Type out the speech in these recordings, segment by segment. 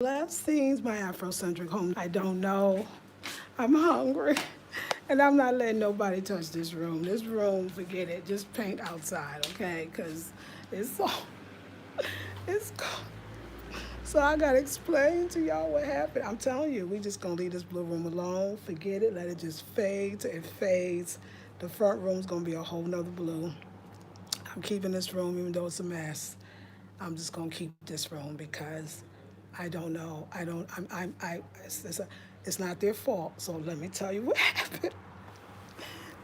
Last scene's my Afrocentric home. I don't know. I'm hungry. And I'm not letting nobody touch this room. This room, forget it. Just paint outside, okay? Because it's so, it's cold. So I gotta explain to y'all what happened. I'm telling you, we just gonna leave this blue room alone. Forget it. Let it just fade till it fades. The front room's gonna be a whole nother blue. I'm keeping this room even though it's a mess. I'm just gonna keep this room because I don't know. I don't. It's not their fault. So let me tell you what happened.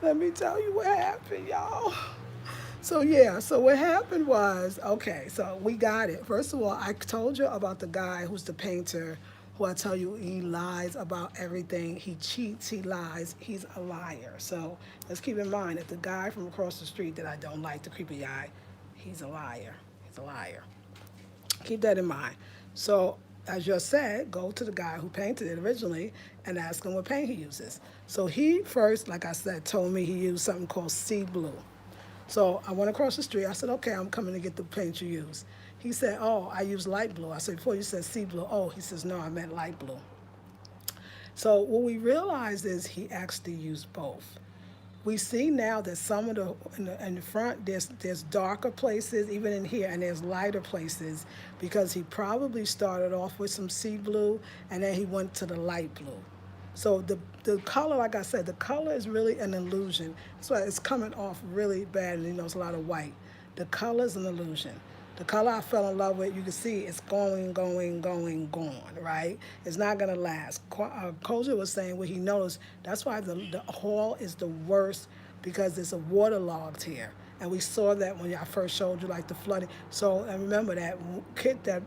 Let me tell you what happened, y'all. So yeah, so what happened was, okay, so we got it. First of all, I told you about the guy who's the painter, who I tell you he lies about everything. He cheats, he lies, he's a liar. So let's keep in mind that the guy from across the street that I don't like, the creepy guy, he's a liar. He's a liar. Keep that in mind. So as you said, go to the guy who painted it originally and ask him what paint he uses. So he first, like I said, told me he used something called sea blue. So I went across the street. I said, okay, I'm coming to get the paint you use. He said, oh, I use light blue. I said, before you said sea blue. Oh, he says, no, I meant light blue. So what we realized is he actually used both. We see now that some of in the front there's darker places even in here, and there's lighter places because he probably started off with some sea blue and then he went to the light blue. So the color, like I said, the color is really an illusion. That's why it's coming off really bad, and it's a lot of white. The color is an illusion. The color I fell in love with, you can see it's going, going, going, gone, right? It's not going to last. Koja was saying what he knows. That's why the hall is the worst, because it's a waterlogged here. And we saw that when I first showed you, like the flooding. So, and remember that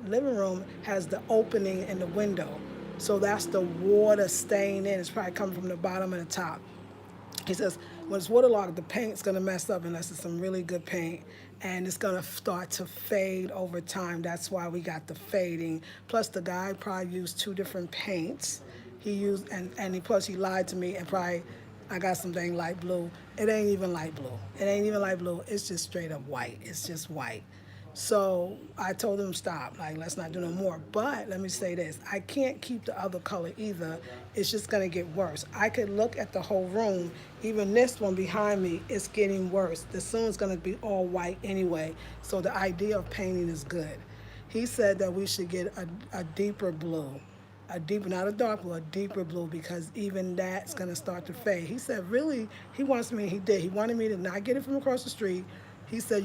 living room has the opening in the window. So that's the water staying in. It's probably coming from the bottom and the top. He says, when it's waterlogged, the paint's going to mess up unless it's some really good paint. And it's going to start to fade over time. That's why we got the fading. Plus, the guy probably used two different paints. He used, and plus he lied to me and probably, I got something light blue. It ain't even light blue. It ain't even light blue. It's just straight up white. It's just white. So I told him stop, like let's not do no more. But let me say this, I can't keep the other color either. It's just gonna get worse. I could look at the whole room, even this one behind me, it's getting worse. The soon it's gonna be all white anyway. So the idea of painting is good. He said that we should get a deeper blue. A deeper, not a dark blue, a deeper blue, because even that's gonna start to fade. He said, really, he wanted me to not get it from across the street. He said,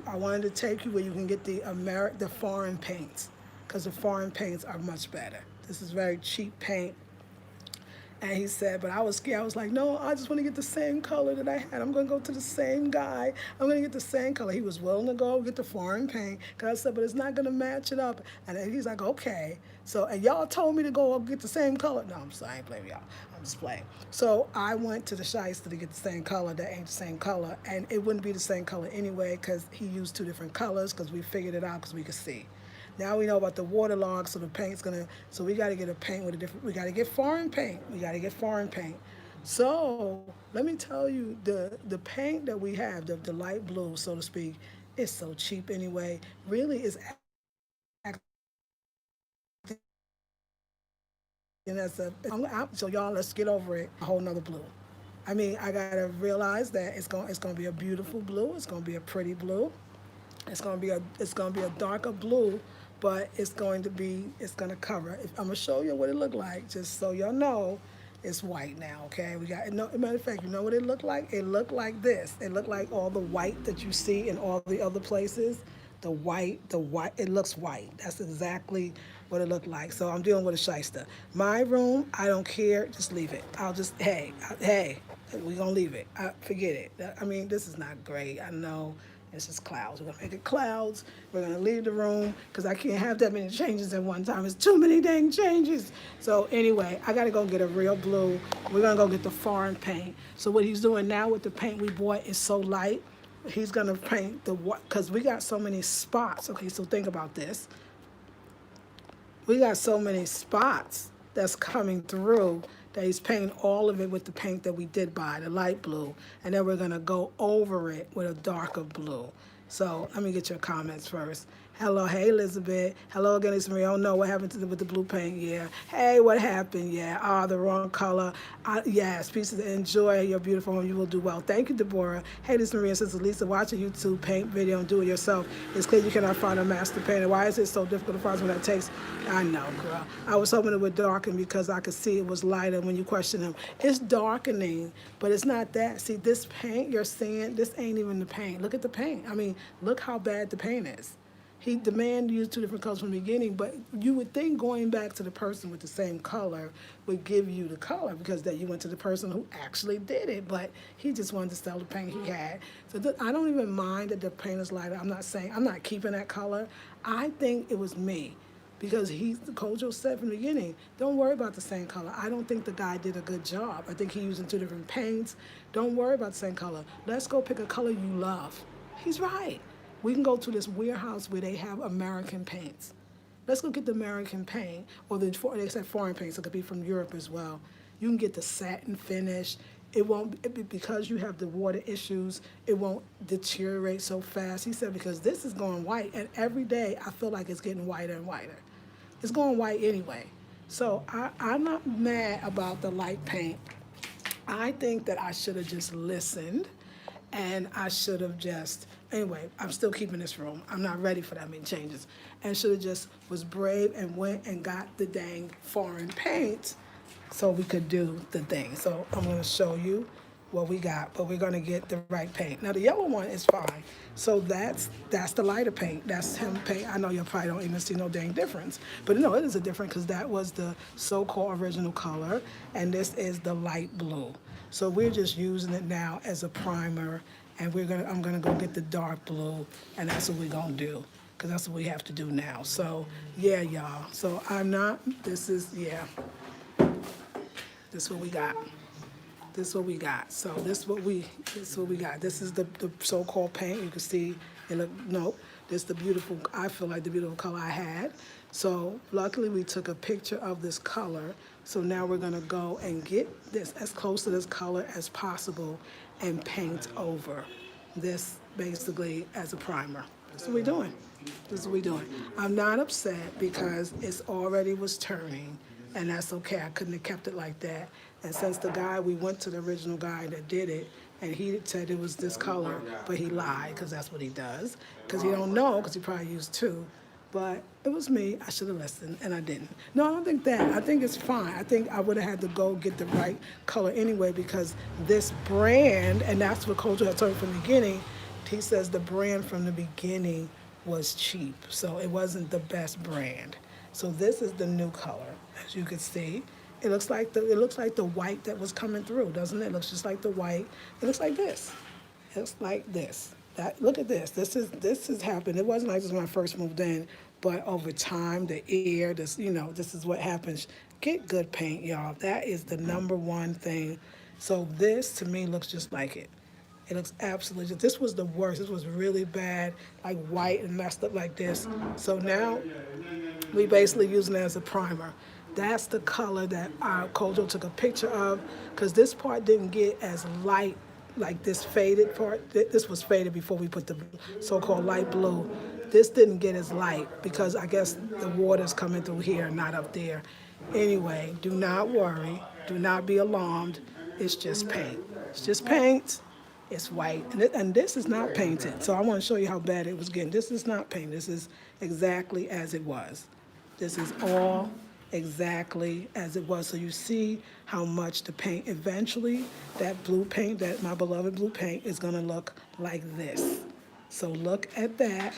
I wanted to take you where you can get the foreign paints, because the foreign paints are much better. This is very cheap paint. And he said, but I was scared. I was like, no, I just want to get the same color that I had. I'm going to go to the same guy. I'm going to get the same color. He was willing to go get the foreign paint. Because I said, but it's not going to match it up. And then he's like, okay. So, and y'all told me to go get the same color. No, I'm sorry, I ain't playing with y'all. I'm just playing. So I went to the Shyster to get the same color. That ain't the same color. And it wouldn't be the same color anyway, because he used two different colors, because we figured it out because we could see. Now we know about the waterlog, so the paint's gonna. So we got to get a paint with a different. We got to get foreign paint. We got to get foreign paint. So let me tell you, the paint that we have, the light blue, so to speak, is so cheap anyway. Really, is actually and that's so y'all, let's get over it. A whole nother blue. I mean, I gotta realize that it's gonna be a beautiful blue. It's gonna be a pretty blue. It's gonna be a darker blue, but it's gonna cover. I'm gonna show you what it looked like, just so y'all know. It's white now, okay? We got no. Matter of fact, you know what it looked like? It looked like this. It looked like all the white that you see in all the other places. The white. It looks white. That's exactly what it looked like. So I'm dealing with a shyster. My room, I don't care. Just leave it. I'll just hey. We're gonna leave it. Forget it. I mean, this is not great. I know. It's just clouds. We're gonna make it clouds. We're gonna leave the room because I can't have that many changes at one time. It's too many dang changes. So anyway, I gotta go get a real blue. We're gonna go get the foreign paint. So what he's doing now with the paint we bought is so light. He's gonna paint the what? Because we got so many spots. Okay, so think about this. We got so many spots that's coming through that he's painting all of it with the paint that we did buy, the light blue, and then we're gonna go over it with a darker blue. So let me get your comments first. Hello, hey Elizabeth. Hello again, it's Marie. Oh no, what happened with the blue paint? Yeah. Hey, what happened? Yeah. Ah, the wrong color. Yes, pieces. Enjoy your beautiful home. You will do well. Thank you, Deborah. Hey, this is Maria and Sister Lisa. Watch a YouTube paint video and do it yourself. It's clear you cannot find a master painter. Why is it so difficult to find someone that takes? I know, girl. I was hoping it would darken because I could see it was lighter when you question them. It's darkening, but it's not that. See, this paint you're seeing, this ain't even the paint. Look at the paint. I mean, look how bad the paint is. The man used two different colors from the beginning, but you would think going back to the person with the same color would give you the color because that you went to the person who actually did it, but he just wanted to sell the paint he had. So I don't even mind that the paint is lighter. I'm not keeping that color. I think it was me because Kojo said from the beginning, don't worry about the same color. I don't think the guy did a good job. I think he using two different paints. Don't worry about the same color. Let's go pick a color you love. He's right. We can go to this warehouse where they have American paints. Let's go get the American paint, or they said foreign paints. It could be from Europe as well. You can get the satin finish. It won't, because you have the water issues, it won't deteriorate so fast. He said, because this is going white, and every day I feel like it's getting whiter and whiter. It's going white anyway. So I'm not mad about the light paint. I think that I should have just listened, and I should have just, anyway, I'm still keeping this room. I'm not ready for that many changes. And should have just was brave and went and got the dang foreign paint so we could do the thing. So I'm gonna show you what we got, but we're gonna get the right paint. Now the yellow one is fine. So that's the lighter paint. That's him paint. I know you probably don't even see no dang difference, but no, it is a difference because that was the so-called original color, and this is the light blue. So we're just using it now as a primer, and I'm gonna go get the dark blue, and that's what we're gonna do, because that's what we have to do now. So yeah, y'all. So this is what we got. This is what we got. So this is what we got. This is the so-called paint. You can see it this is the beautiful, I feel like the beautiful color I had. So luckily we took a picture of this color. So now we're gonna go and get this as close to this color as possible and paint over this basically as a primer. That's what we're doing. This is what we're doing. I'm not upset because it's already was turning, and that's okay. I couldn't have kept it like that. And since we went to the original guy that did it, and he said it was this color, but he lied, because that's what he does. Because he don't know, because he probably used two. But it was me. I should have listened, and I didn't. No, I don't think that. I think it's fine. I think I would have had to go get the right color anyway, because this brand, and that's what Kojo had told me from the beginning, he says the brand from the beginning was cheap. So it wasn't the best brand. So this is the new color, as you can see. It looks like the white that was coming through, doesn't it? It looks just like the white. It looks like this. It looks like this. Look at this. This has happened. It wasn't like this when I first moved in, but over time, the air, this is what happens. Get good paint, y'all. That is the number one thing. So this, to me, looks just like it. It looks absolutely just, this was the worst. This was really bad, like white and messed up like this. So now we basically using it as a primer. That's the color that our Kojo took a picture of, because this part didn't get as light like this faded part. This was faded before we put the so-called light blue. This didn't get as light because I guess the water's coming through here, not up there. Anyway, do not worry. Do not be alarmed. It's just paint. It's just paint. It's white. And this is not painted. So I want to show you how bad it was getting. This is not paint. This is exactly as it was. This is all exactly as it was. So you see how much the paint eventually, that blue paint, that my beloved blue paint, is going to look like this. So look at that.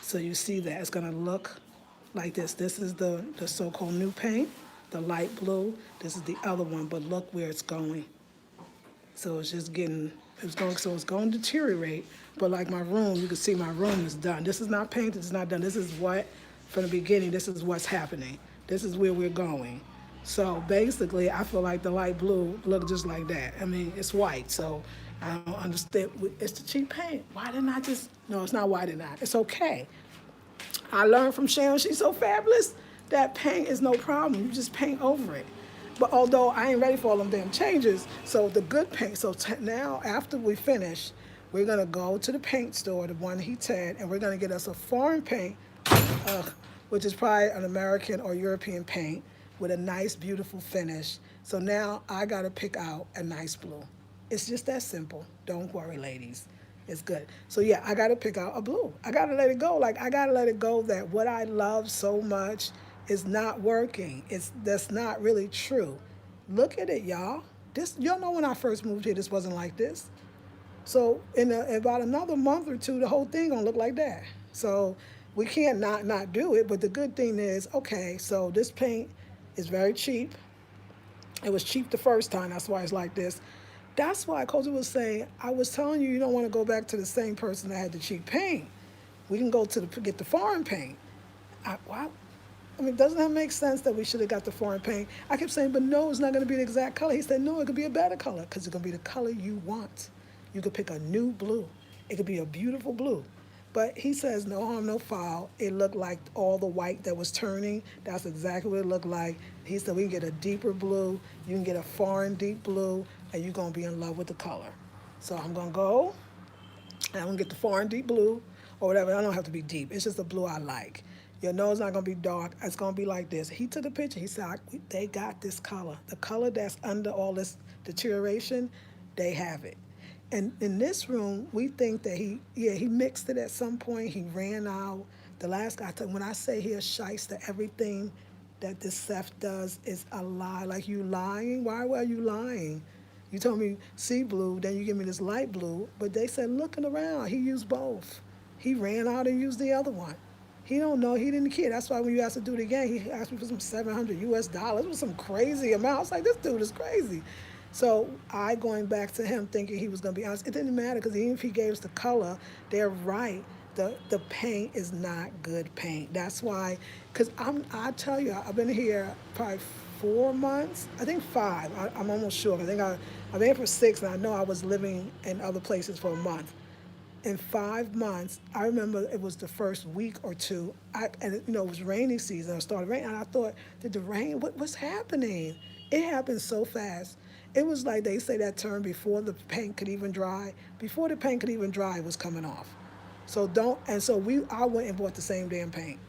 So you see that it's going to look like this. This is the so-called new paint, the light blue. This is the other one, but look where it's going. So it's just it's going to deteriorate. But like my room, you can see my room is done. This is not painted, it's not done. This is from the beginning, this is what's happening. This is where we're going. So basically, I feel like the light blue look just like that. I mean, it's white, so I don't understand. It's the cheap paint. Why didn't I no, it's not why didn't I. It's okay. I learned from Sharon, she's so fabulous, that paint is no problem. You just paint over it. But although I ain't ready for all them damn changes, so the good paint, so now after we finish, We're gonna go to the paint store, the one he said, and we're gonna get us a foreign paint, uh, which is probably an American or European paint with a nice, beautiful finish. So now I gotta pick out a nice blue. It's just that simple. Don't worry, ladies. It's good. So yeah, I gotta pick out a blue. I gotta let it go. Like I gotta let it go that what I love so much is not working. That's not really true. Look at it, y'all. This y'all know when I first moved here, this wasn't like this. So in about another month or two, the whole thing gonna look like that. So we can't not do it. But the good thing is, okay, so this paint is very cheap. It was cheap the first time. That's why it's like this. That's why Coach was saying, I was telling you, you don't want to go back to the same person that had the cheap paint. We can go to get the foreign paint. Wow. I mean, doesn't that make sense that we should have got the foreign paint? I kept saying, but no, it's not going to be the exact color. He said, no, it could be a better color because it's going to be the color you want. You could pick a new blue. It could be a beautiful blue. But he says, no harm, no foul. It looked like all the white that was turning. That's exactly what it looked like. He said, we can get a deeper blue. You can get a foreign deep blue, and you're going to be in love with the color. So I'm going to go, and I'm going to get the foreign deep blue, or whatever. I don't have to be deep. It's just a blue I like. Your nose not going to be dark. It's going to be like this. He took a picture. He said, they got this color. The color that's under all this deterioration, they have it. And in this room, we think that he mixed it at some point. He ran out. The last guy, when I say he a shyster, everything that this Seth does is a lie. Like, you lying? Why were you lying? You told me sea blue, then you give me this light blue. But they said, looking around, he used both. He ran out and used the other one. He don't know. He didn't care. That's why when you asked to do it again, he asked me for some $700. It was some crazy amount. I was like, this dude is crazy. So I going back to him thinking he was going to be honest. It didn't matter because even if he gave us the color, they're right. The paint is not good paint. That's why, because I tell you, I've been here probably 4 months. I think 5. I'm almost sure. I've been here for 6, and I know I was living in other places for a month. In 5 months, I remember it was the first week or two, and it was rainy season. It started raining, and I thought, did the rain? What's happening? It happened so fast. It was like they say that term before the paint could even dry. Before the paint could even dry, it was coming off. So I went and bought the same damn paint.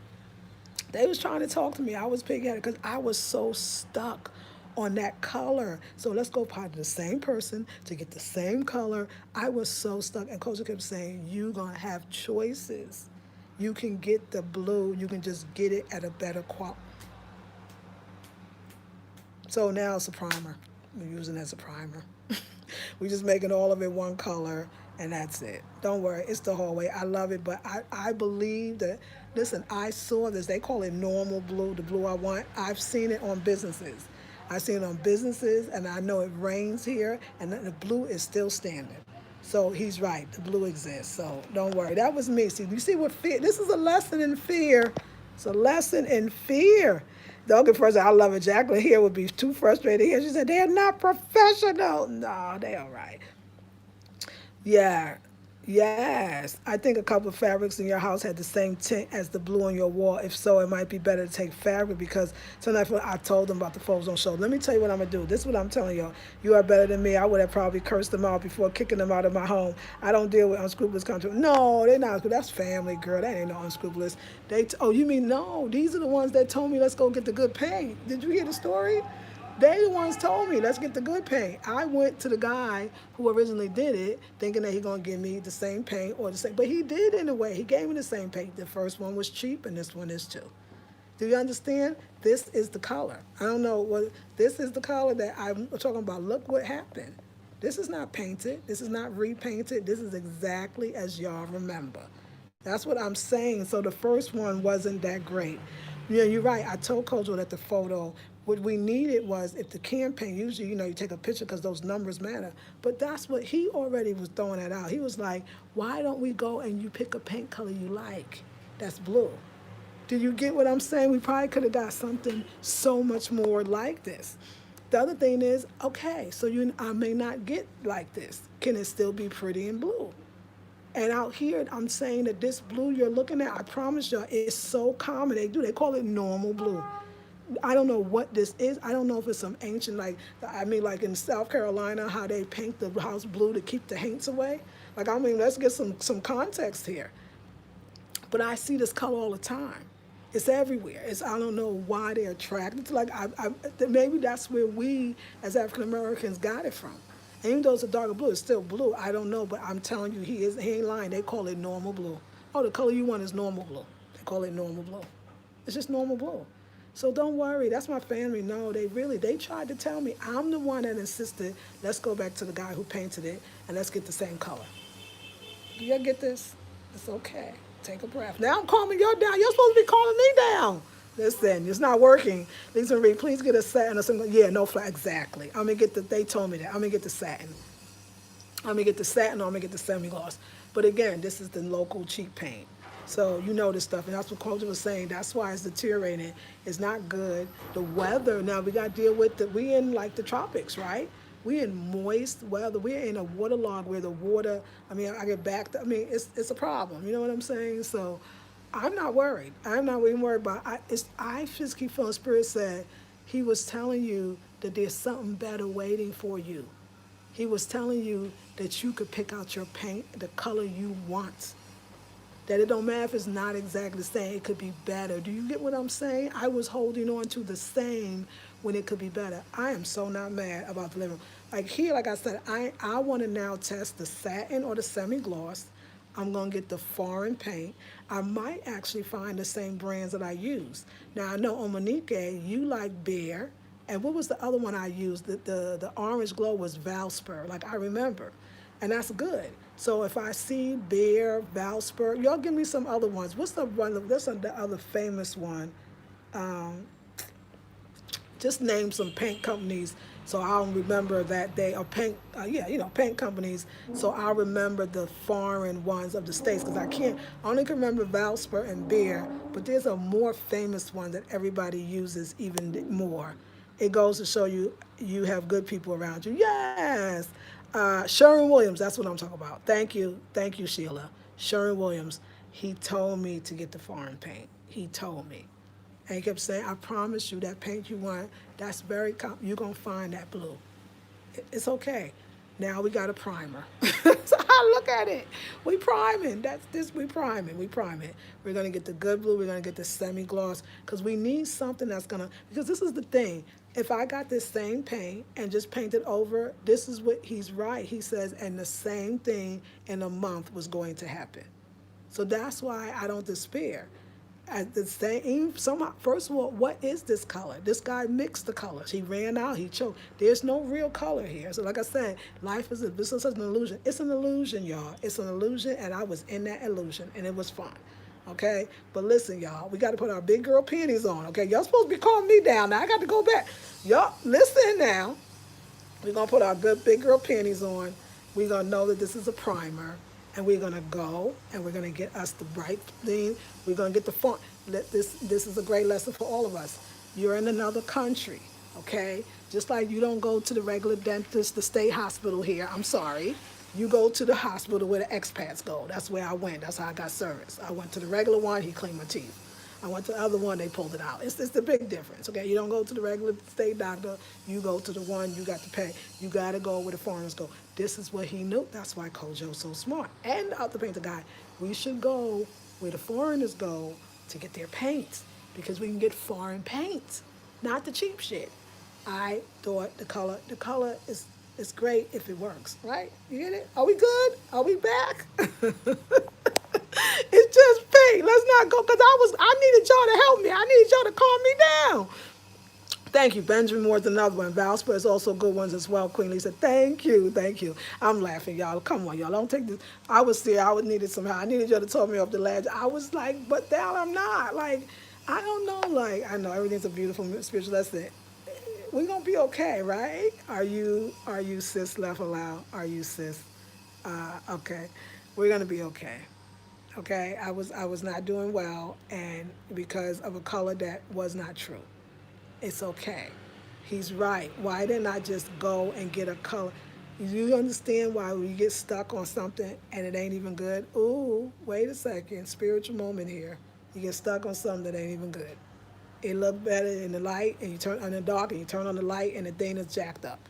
They was trying to talk to me. I was pig-headed because I was so stuck on that color. So let's go part of the same person to get the same color. I was so stuck. And Coach kept saying, you're going to have choices. You can get the blue. You can just get it at a better quality. So now it's a primer. We're using it as a primer. We're just making all of it one color, and that's it. Don't worry, it's the whole way. I love it, but I believe that, listen, I saw this. They call it normal blue, the blue I want. I've seen it on businesses. I've seen it on businesses, and I know it rains here, and the blue is still standing. So he's right, the blue exists, so don't worry. That was me. See, you see what fear, this is a lesson in fear. It's a lesson in fear. The other person, I love it, Jacqueline here would be too frustrated here. She said, they're not professional. No, they all right. Yeah. Yes. I think a couple of fabrics in your house had the same tint as the blue on your wall. If so, it might be better to take fabric because sometimes I told them about the photos on show. Let me tell you what I'm going to do. This is what I'm telling y'all. You are better than me. I would have probably cursed them out before kicking them out of my home. I don't deal with unscrupulous country. No, they're not. That's family, girl. That ain't no unscrupulous. Oh, you mean no? These are the ones that told me let's go get the good paint. Did you hear the story? They the ones told me, let's get the good paint. I went to the guy who originally did it, thinking that he's going to give me the same paint or the same, but he did in a way. He gave me the same paint. The first one was cheap, and this one is too. Do you understand? This is the color. I don't know what, this is the color that I'm talking about. Look what happened. This is not painted. This is not repainted. This is exactly as y'all remember. That's what I'm saying. So the first one wasn't that great. Yeah, you're right. I told Kojo that the photo, what we needed was if the campaign, usually, you take a picture because those numbers matter. But that's what he already was throwing that out. He was like, why don't we go and you pick a paint color you like that's blue? Do you get what I'm saying? We probably could have got something so much more like this. The other thing is, okay, so I may not get like this. Can it still be pretty and blue? And out here, I'm saying that this blue you're looking at, I promise y'all, it's so common. They call it normal blue. I don't know what this is. I don't know if it's some ancient, like in South Carolina, how they paint the house blue to keep the haints away. Like, I mean, let's get some context here. But I see this color all the time. It's everywhere. I don't know why they're attracted to. Like, maybe that's where we as African Americans got it from. And even though it's a darker blue, it's still blue. I don't know, but I'm telling you, he ain't lying. They call it normal blue. Oh, the color you want is normal blue. They call it normal blue. It's just normal blue. So don't worry. That's my family. No, they tried to tell me. I'm the one that insisted, let's go back to the guy who painted it and let's get the same color. Do y'all get this? It's okay. Take a breath. Now I'm calming you down. You're supposed to be calming me down. Listen, it's not working. Lisa Marie, please get a satin or something. Yeah, no flat. Exactly. I'm going to get they told me that. I'm going to get the satin. I'm going to get the satin or I'm going to get the semi-gloss. But again, this is the local cheap paint. So you know this stuff. And that's what Culture was saying. That's why it's deteriorating. It's not good. The weather, now we got to deal with we in like the tropics, right? We in moist weather. We're in a waterlog where the water, I mean, I get back, it's a problem. You know what I'm saying? So I'm not worried. I'm not even worried about I just keep feeling Spirit said he was telling you that there's something better waiting for you. He was telling you that you could pick out your paint, the color you want. That it don't matter if it's not exactly the same, it could be better. Do you get what I'm saying? I was holding on to the same when it could be better. I am so not mad about the living room. Like here, like I said, I want to now test the satin or the semi-gloss. I'm going to get the foreign paint. I might actually find the same brands that I use. Now, I know on Monique, you like Bear. And what was the other one I used? The orange glow was Valspar, like I remember. And that's good. So if I see Bear, Valspar, y'all give me some other ones. What's the one? That's the other famous one. Just name some paint companies so I'll remember that they are paint, paint companies. So I'll remember the foreign ones of the States because I only can remember Valspar and Bear, but there's a more famous one that everybody uses even more. It goes to show you have good people around you. Yes. Sherwin-Williams, that's what I'm talking about. Thank you, Sheila. Sherwin-Williams, he told me to get the foreign paint. He told me. And he kept saying, I promise you that paint you want, that's you're going to find that blue. It's okay. Now we got a primer. So I look at it. We priming. We priming. We're going to get the good blue. We're going to get the semi-gloss because we need something that's going to, because this is the thing. If I got this same paint and just painted over, this is what he's right. He says, and the same thing in a month was going to happen. So that's why I don't despair. At the same, first of all, what is this color? This guy mixed the colors. He ran out, he choked. There's no real color here. So like I said, life is such an illusion. It's an illusion, y'all. It's an illusion, and I was in that illusion, and it was fun. Okay? But listen, y'all, we got to put our big girl panties on, okay? Y'all supposed to be calming me down now. I got to go back. Y'all, listen now. We're going to put our good big girl panties on. We're going to know that this is a primer. And we're going to go, and we're going to get us the right thing. We're going to get the font. This is a great lesson for all of us. You're in another country, okay? Just like you don't go to the regular dentist, the state hospital here. I'm sorry. You go to the hospital where the expats go. That's where I went. That's how I got service. I went to the regular one. He cleaned my teeth. I went to the other one, they pulled it out. It's the big difference, okay? You don't go to the regular state doctor. You go to the one you got to pay. You got to go where the foreigners go. This is what he knew. That's why Kojo's so smart. And out the painter guy, we should go where the foreigners go to get their paints because we can get foreign paints, not the cheap shit. I thought the color is great if it works, right? You get it? Are we good? Are we back? It's just paint. Let's not go, because I needed y'all to help me. I needed y'all to calm me down. Thank you. Benjamin Moore's another one. Valspar is also good ones as well. Queen Lisa, thank you. I'm laughing, y'all. Come on, y'all. Don't take this. I was there. I needed some help. I needed y'all to talk me off the ledge. I was like, but now I'm not. Like, I don't know. Like, I know everything's a beautiful spiritual lesson. We're going to be okay, right? Are you sis left aloud? Are you sis? Okay. We're going to be okay. Okay, I was not doing well, and because of a color that was not true. It's okay. He's right. Why didn't I just go and get a color? You understand why we get stuck on something and it ain't even good? Ooh, wait a second. Spiritual moment here. You get stuck on something that ain't even good. It looked better in the light, and you turn on the dark, and you turn on the light, and the thing is jacked up.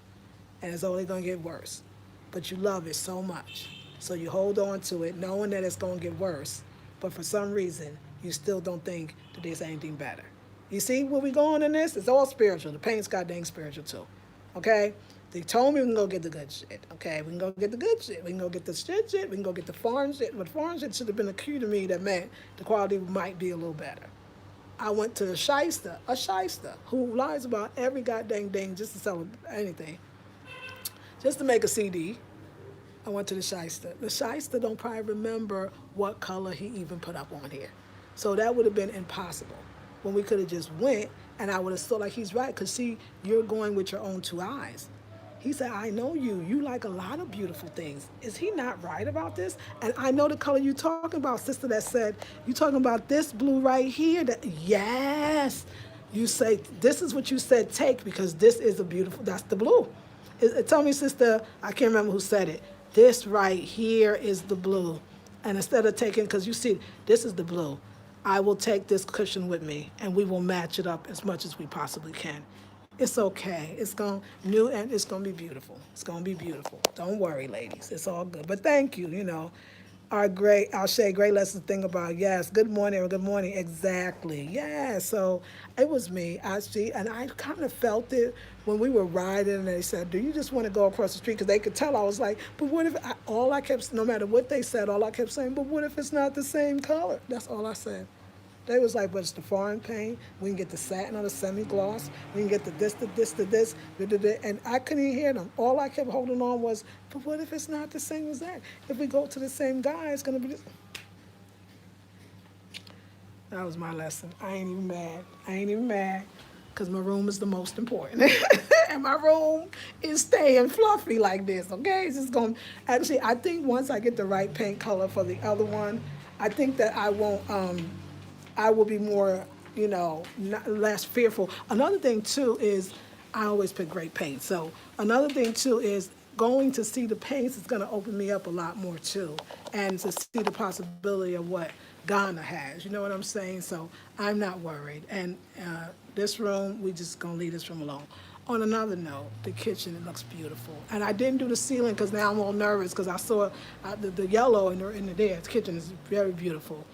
And it's only going to get worse. But you love it so much. So you hold on to it knowing that it's going to get worse. But for some reason, you still don't think that there's anything better. You see where we going in this? It's all spiritual. The paint's goddamn spiritual too. Okay? They told me we can go get the good shit. Okay, we can go get the good shit. We can go get the shit. We can go get the foreign shit. But foreign shit should have been a cue to me that meant the quality might be a little better. I went to a shyster, who lies about every goddamn thing just to sell anything, just to make a CD. I went to the shyster. The shyster don't probably remember what color he even put up on here. So that would have been impossible. When we could have just went, and I would have thought like he's right, because see, you're going with your own two eyes. He said, I know you. You like a lot of beautiful things. Is he not right about this? And I know the color you talking about, sister, that said, you talking about this blue right here? That, yes. You say, this is what you said take, because this is a beautiful, that's the blue. Tell me, sister, I can't remember who said it. This right here is the blue. And instead of taking, because you see, this is the blue. I will take this cushion with me, and we will match it up as much as we possibly can. It's okay. It's going new, and it's going to be beautiful. It's going to be beautiful. Don't worry, ladies. It's all good. But thank you. Our Shay, great lesson to think about. Yes. Good morning. Good morning. Exactly. Yeah. So it was me. I see, and I kind of felt it when we were riding, and they said, "Do you just want to go across the street?" Because they could tell I was like, "But what if?" No matter what they said, all I kept saying, "But what if it's not the same color?" That's all I said. They was like, but it's the foreign paint. We can get the satin or the semi-gloss. We can get the this, and I couldn't even hear them. All I kept holding on was, but what if it's not the same as that? If we go to the same guy, it's gonna be this. That was my lesson. I ain't even mad, because my room is the most important. And my room is staying fluffy like this, okay? It's just going, actually, I think once I get the right paint color for the other one, I think that I will be more, less fearful. Another thing too is I always pick great paint. So another thing too is going to see the paints is going to open me up a lot more too, and to see the possibility of what Ghana has. You know what I'm saying? So I'm not worried. And this room, we just going to leave this room alone. On another note, the kitchen, it looks beautiful. And I didn't do the ceiling because now I'm all nervous because I saw the yellow in the there. The kitchen is very beautiful.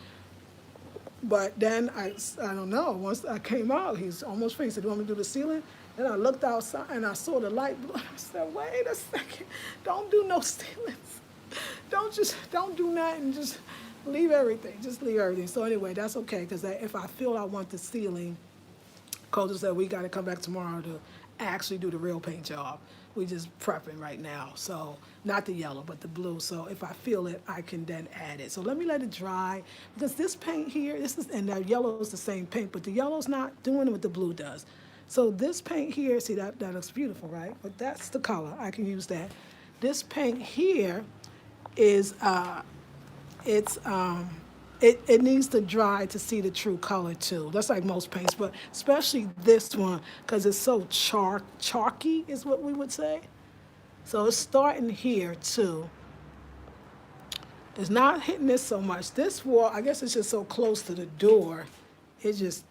But then I don't know, once I came out, he's almost finished. He said, do you want me to do the ceiling? Then I looked outside and I saw the light blue. I said, wait a second, don't do no ceilings. Don't do nothing, just leave everything. Just leave everything. So anyway, that's okay, because if I feel I want the ceiling, Coulter said we got to come back tomorrow to actually do the real paint job. We just prepping right now. So not the yellow, but the blue. So if I feel it, I can then add it. So let me let it dry, because this paint here, and the yellow is the same paint, but the yellow's not doing what the blue does. So this paint here, see that looks beautiful, right? But that's the color. I can use that. This paint here is it needs to dry to see the true color too. That's like most paints, but especially this one, because it's so chalky is what we would say. So it's starting here too. It's not hitting this so much. This wall, I guess it's just so close to the door, it just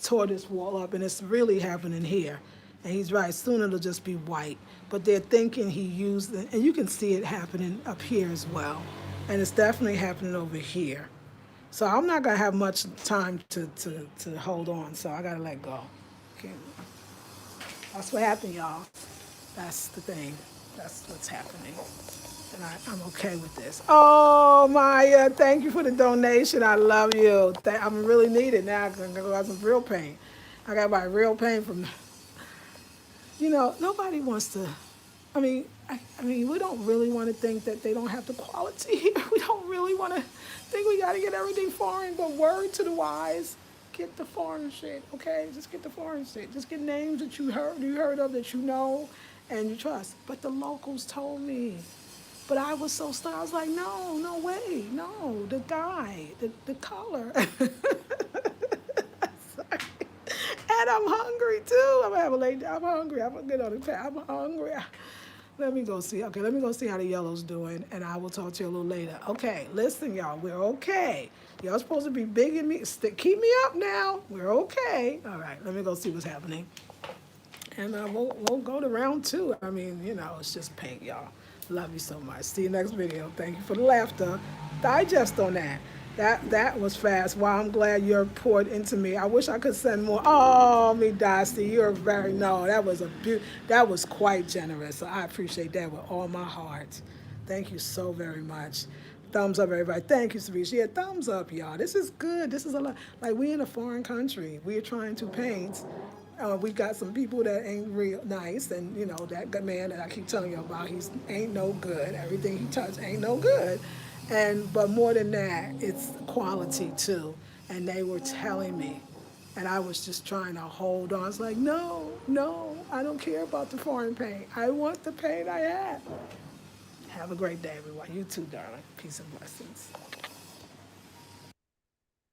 tore this wall up, and it's really happening here. And he's right, soon it'll just be white. But they're thinking he used it, and you can see it happening up here as well. And it's definitely happening over here. So I'm not gonna have much time to hold on, so I gotta let go. Okay. That's what happened, y'all. That's the thing. That's what's happening. And I'm okay with this. Oh, Maya, thank you for the donation. I love you. I'm really needed now. I'm gonna go buy some real paint. I gotta buy real paint from, nobody wants to, I mean, we don't really want to think that they don't have the quality here. We don't really want to think we got to get everything foreign, but word to the wise, get the foreign shit, okay? Just get the foreign shit. Just get names that you heard of, that you know, and you trust. But the locals told me. But I was so stunned. I was like, no way, no, the guy, the color. Sorry. And I'm hungry too. I'm gonna have a late day. I'm hungry. I'm gonna get on the path. I'm hungry. Let me go see. Okay, let me go see how the yellow's doing, and I will talk to you a little later. Okay, listen, y'all. We're okay. Y'all supposed to be bigging me. Keep me up now. We're okay. All right, let me go see what's happening. And we'll go to round two. I mean, it's just paint, y'all. Love you so much. See you next video. Thank you for the laughter. Digest on that. That was fast. Wow, I'm glad you're poured into me. I wish I could send more. Oh, me Dusty, you're very no. That was quite generous. So I appreciate that with all my heart. Thank you so very much. Thumbs up, everybody. Thank you, Sarisha. Yeah, thumbs up, y'all. This is good. This is a lot. Like we in a foreign country. We're trying to paint. We got some people that ain't real nice, and you know that good man that I keep telling you about, he's ain't no good. Everything he touched ain't no good, and but more than that, it's quality too. And they were telling me, and I was just trying to hold on. It's like, no, no, I don't care about the foreign paint. I want the paint I had. Have a great day, everyone. You too, darling. Peace and blessings.